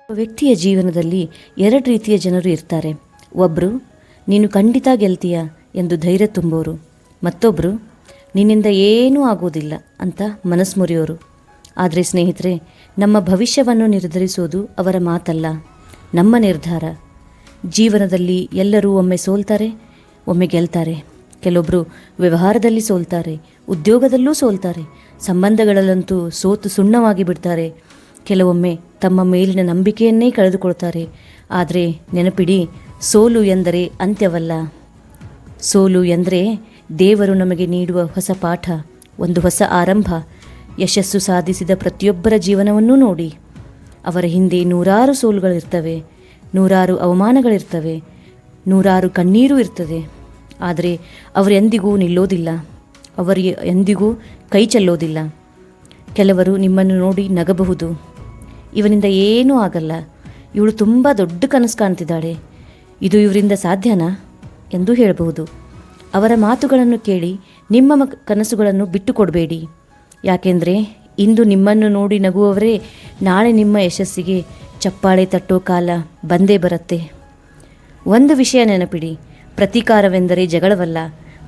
ವ್ಯಕ್ತಿಯ ಜೀವನದಲ್ಲಿ ಎರಡು ರೀತಿಯ ಜನರು ಇರ್ತಾರೆ. ಒಬ್ಬರು ನೀನು ಖಂಡಿತ ಗೆಲ್ತೀಯ ಎಂದು ಧೈರ್ಯ ತುಂಬೋರು, ಮತ್ತೊಬ್ಬರು ನಿನ್ನಿಂದ ಏನೂ ಆಗೋದಿಲ್ಲ ಅಂತ ಮನಸ್ಸು ಮುರಿಯೋರು. ಆದರೆ ಸ್ನೇಹಿತರೆ, ನಮ್ಮ ಭವಿಷ್ಯವನ್ನು ನಿರ್ಧರಿಸೋದು ಅವರ ಮಾತಲ್ಲ, ನಮ್ಮ ನಿರ್ಧಾರ. ಜೀವನದಲ್ಲಿ ಎಲ್ಲರೂ ಒಮ್ಮೆ ಸೋಲ್ತಾರೆ, ಒಮ್ಮೆ ಗೆಲ್ತಾರೆ. ಕೆಲವೊಬ್ಬರು ವ್ಯವಹಾರದಲ್ಲಿ ಸೋಲ್ತಾರೆ, ಉದ್ಯೋಗದಲ್ಲೂ ಸೋಲ್ತಾರೆ, ಸಂಬಂಧಗಳಲ್ಲಂತೂ ಸೋತು ಸುಣ್ಣವಾಗಿ ಬಿಡ್ತಾರೆ. ಕೆಲವೊಮ್ಮೆ ತಮ್ಮ ಮೇಲಿನ ನಂಬಿಕೆಯನ್ನೇ ಕಳೆದುಕೊಳ್ತಾರೆ. ಆದರೆ ನೆನಪಿಡಿ, ಸೋಲು ಎಂದರೆ ಅಂತ್ಯವಲ್ಲ. ಸೋಲು ಎಂದರೆ ದೇವರು ನಮಗೆ ನೀಡುವ ಹೊಸ ಪಾಠ, ಒಂದು ಹೊಸ ಆರಂಭ. ಯಶಸ್ಸು ಸಾಧಿಸಿದ ಪ್ರತಿಯೊಬ್ಬರ ಜೀವನವನ್ನೂ ನೋಡಿ. ಅವರ ಹಿಂದೆ ನೂರಾರು ಸೋಲುಗಳಿರ್ತವೆ, ನೂರಾರು ಅವಮಾನಗಳಿರ್ತವೆ, ನೂರಾರು ಕಣ್ಣೀರು ಇರ್ತದೆ. ಆದರೆ ಅವರು ಎಂದಿಗೂ ನಿಲ್ಲೋದಿಲ್ಲ, ಅವರಿಗೆ ಎಂದಿಗೂ ಕೈ ಚೆಲ್ಲೋದಿಲ್ಲ. ಕೆಲವರು ನಿಮ್ಮನ್ನು ನೋಡಿ ನಗಬಹುದು, ಇವನಿಂದ ಏನೂ ಆಗಲ್ಲ, ಇವಳು ತುಂಬ ದೊಡ್ಡ ಕನಸು ಕಾಣ್ತಿದ್ದಾಳೆ, ಇದು ಇವರಿಂದ ಸಾಧ್ಯನಾ ಎಂದು ಹೇಳಬಹುದು. ಅವರ ಮಾತುಗಳನ್ನು ಕೇಳಿ ನಿಮ್ಮ ಕನಸುಗಳನ್ನು ಬಿಟ್ಟು ಕೊಡಬೇಡಿ. ಯಾಕೆಂದರೆ ಇಂದು ನಿಮ್ಮನ್ನು ನೋಡಿ ನಗುವವರೇ ನಾಳೆ ನಿಮ್ಮ ಯಶಸ್ಸಿಗೆ ಚಪ್ಪಾಳೆ ತಟ್ಟೋ ಕಾಲ ಬಂದೇ ಬರುತ್ತೆ. ಒಂದು ವಿಷಯ ನೆನಪಿಡಿ, ಪ್ರತೀಕಾರವೆಂದರೆ ಜಗಳವಲ್ಲ,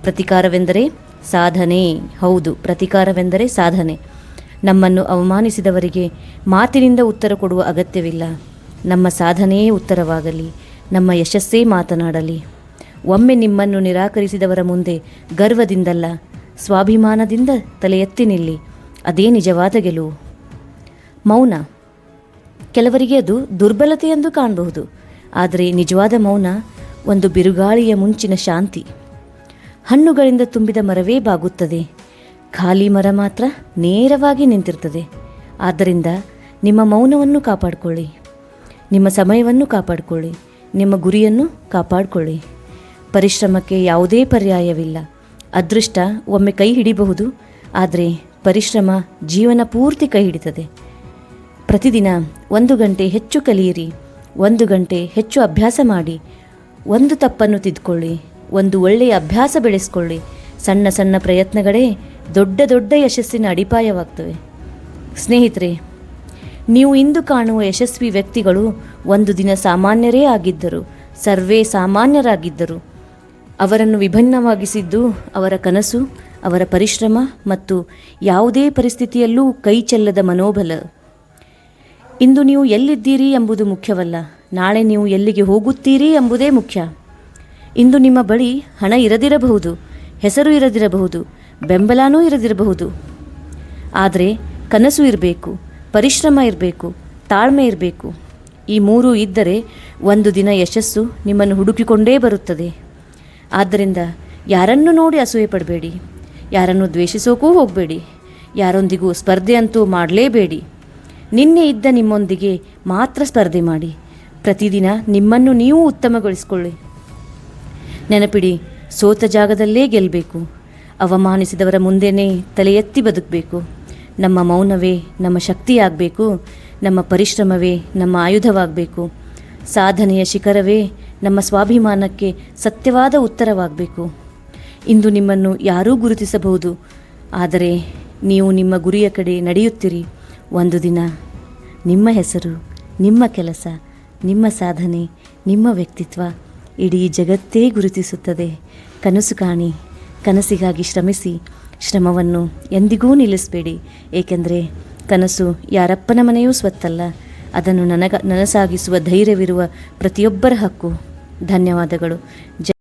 ಪ್ರತೀಕಾರವೆಂದರೆ ಸಾಧನೆ. ಹೌದು, ಪ್ರತೀಕಾರವೆಂದರೆ ಸಾಧನೆ. ನಮ್ಮನ್ನು ಅವಮಾನಿಸಿದವರಿಗೆ ಮಾತಿನಿಂದ ಉತ್ತರ ಕೊಡುವ ಅಗತ್ಯವಿಲ್ಲ. ನಮ್ಮ ಸಾಧನೆಯೇ ಉತ್ತರವಾಗಲಿ, ನಮ್ಮ ಯಶಸ್ಸೇ ಮಾತನಾಡಲಿ. ಒಮ್ಮೆ ನಿಮ್ಮನ್ನು ನಿರಾಕರಿಸಿದವರ ಮುಂದೆ ಗರ್ವದಿಂದಲ್ಲ, ಸ್ವಾಭಿಮಾನದಿಂದ ತಲೆ ಎತ್ತಿ ನಿಲ್ಲಿ. ಅದೇ ನಿಜವಾದ ಗೆಲುವು. ಮೌನ ಕೆಲವರಿಗೆ ಅದು ದುರ್ಬಲತೆ ಎಂದು ಕಾಣಬಹುದು, ಆದರೆ ನಿಜವಾದ ಮೌನ ಒಂದು ಬಿರುಗಾಳಿಯ ಮುಂಚಿನ ಶಾಂತಿ. ಹಣ್ಣುಗಳಿಂದ ತುಂಬಿದ ಮರವೇ ಬಾಗುತ್ತದೆ, ಖಾಲಿ ಮರ ಮಾತ್ರ ನೇರವಾಗಿ ನಿಂತಿರ್ತದೆ. ಆದ್ದರಿಂದ ನಿಮ್ಮ ಮೌನವನ್ನು ಕಾಪಾಡಿಕೊಳ್ಳಿ, ನಿಮ್ಮ ಸಮಯವನ್ನು ಕಾಪಾಡಿಕೊಳ್ಳಿ, ನಿಮ್ಮ ಗುರಿಯನ್ನು ಕಾಪಾಡಿಕೊಳ್ಳಿ. ಪರಿಶ್ರಮಕ್ಕೆ ಯಾವುದೇ ಪರ್ಯಾಯವಿಲ್ಲ. ಅದೃಷ್ಟ ಒಮ್ಮೆ ಕೈ ಹಿಡಿಬಹುದು, ಆದರೆ ಪರಿಶ್ರಮ ಜೀವನ ಪೂರ್ತಿ ಕೈ ಹಿಡಿತದೆ. ಪ್ರತಿದಿನ 1 ಗಂಟೆ ಹೆಚ್ಚು ಕಲಿಯಿರಿ, 1 ಗಂಟೆ ಹೆಚ್ಚು ಅಭ್ಯಾಸ ಮಾಡಿ, ಒಂದು ತಪ್ಪನ್ನು ತಿದ್ದುಕೊಳ್ಳಿ, ಒಂದು ಒಳ್ಳೆಯ ಅಭ್ಯಾಸ ಬೆಳೆಸ್ಕೊಳ್ಳಿ. ಸಣ್ಣ ಸಣ್ಣ ಪ್ರಯತ್ನಗಳೇ ದೊಡ್ಡ ದೊಡ್ಡ ಯಶಸ್ಸಿನ ಅಡಿಪಾಯವಾಗ್ತವೆ. ಸ್ನೇಹಿತರೆ, ನೀವು ಇಂದು ಕಾಣುವ ಯಶಸ್ವಿ ವ್ಯಕ್ತಿಗಳು ಒಂದು ದಿನ ಸಾಮಾನ್ಯರೇ ಆಗಿದ್ದರು, ಸರ್ವೇ ಸಾಮಾನ್ಯರಾಗಿದ್ದರು. ಅವರನ್ನು ವಿಭಿನ್ನವಾಗಿಸಿದ್ದು ಅವರ ಕನಸು, ಅವರ ಪರಿಶ್ರಮ ಮತ್ತು ಯಾವುದೇ ಪರಿಸ್ಥಿತಿಯಲ್ಲೂ ಕೈ ಚೆಲ್ಲದ ಮನೋಬಲ. ಇಂದು ನೀವು ಎಲ್ಲಿದ್ದೀರಿ ಎಂಬುದು ಮುಖ್ಯವಲ್ಲ, ನಾಳೆ ನೀವು ಎಲ್ಲಿಗೆ ಹೋಗುತ್ತೀರಿ ಎಂಬುದೇ ಮುಖ್ಯ. ಇಂದು ನಿಮ್ಮ ಬಳಿ ಹಣ ಇರದಿರಬಹುದು, ಹೆಸರು ಇರದಿರಬಹುದು, ಬೆಂಬಲನೂ ಇರದಿರಬಹುದು. ಆದರೆ ಕನಸು ಇರಬೇಕು, ಪರಿಶ್ರಮ ಇರಬೇಕು, ತಾಳ್ಮೆ ಇರಬೇಕು. ಈ 3 ಇದ್ದರೆ ಒಂದು ದಿನ ಯಶಸ್ಸು ನಿಮ್ಮನ್ನು ಹುಡುಕಿಕೊಂಡೇ ಬರುತ್ತದೆ. ಆದ್ದರಿಂದ ಯಾರನ್ನು ನೋಡಿ ಅಸೂಯೆ ಪಡಬೇಡಿ, ಯಾರನ್ನು ದ್ವೇಷಿಸೋಕೂ ಹೋಗಬೇಡಿ, ಯಾರೊಂದಿಗೂ ಸ್ಪರ್ಧೆ ಅಂತೂ ಮಾಡಲೇಬೇಡಿ. ನಿನ್ನೆ ಇದ್ದ ನಿಮ್ಮೊಂದಿಗೆ ಮಾತ್ರ ಸ್ಪರ್ಧೆ ಮಾಡಿ. ಪ್ರತಿದಿನ ನಿಮ್ಮನ್ನು ನೀವು ಉತ್ತಮಗೊಳಿಸಿಕೊಳ್ಳಿ. ನೆನಪಿಡಿ, ಸೋತ ಜಾಗದಲ್ಲೇ ಗೆಲ್ಲಬೇಕು, ಅವಮಾನಿಸಿದವರ ಮುಂದೆನೇ ತಲೆ ಎತ್ತಿ ಬದುಕಬೇಕು. ನಮ್ಮ ಮೌನವೇ ನಮ್ಮ ಶಕ್ತಿಯಾಗಬೇಕು, ನಮ್ಮ ಪರಿಶ್ರಮವೇ ನಮ್ಮ ಆಯುಧವಾಗಬೇಕು, ಸಾಧನೆಯ ಶಿಖರವೇ ನಮ್ಮ ಸ್ವಾಭಿಮಾನಕ್ಕೆ ಸತ್ಯವಾದ ಉತ್ತರವಾಗಬೇಕು. ಇಂದು ನಿಮ್ಮನ್ನು ಯಾರೂ ಗುರುತಿಸಬಹುದು, ಆದರೆ ನೀವು ನಿಮ್ಮ ಗುರಿಯ ಕಡೆ ನಡೆಯುತ್ತೀರಿ. ಒಂದು ದಿನ ನಿಮ್ಮ ಹೆಸರು, ನಿಮ್ಮ ಕೆಲಸ, ನಿಮ್ಮ ಸಾಧನೆ, ನಿಮ್ಮ ವ್ಯಕ್ತಿತ್ವ ಇಡೀ ಜಗತ್ತೇ ಗುರುತಿಸುತ್ತದೆ. ಕನಸು ಕಾಣಿ, ಕನಸಿಗಾಗಿ ಶ್ರಮಿಸಿ, ಶ್ರಮವನ್ನು ಎಂದಿಗೂ ನಿಲ್ಲಿಸಬೇಡಿ. ಏಕೆಂದರೆ ಕನಸು ಯಾರಪ್ಪನ ಮನೆಯೂ ಸ್ವತ್ತಲ್ಲ, ಅದನ್ನು ನನಸಾಗಿಸುವ ಧೈರ್ಯವಿರುವ ಪ್ರತಿಯೊಬ್ಬರ ಹಕ್ಕು. ಧನ್ಯವಾದಗಳು.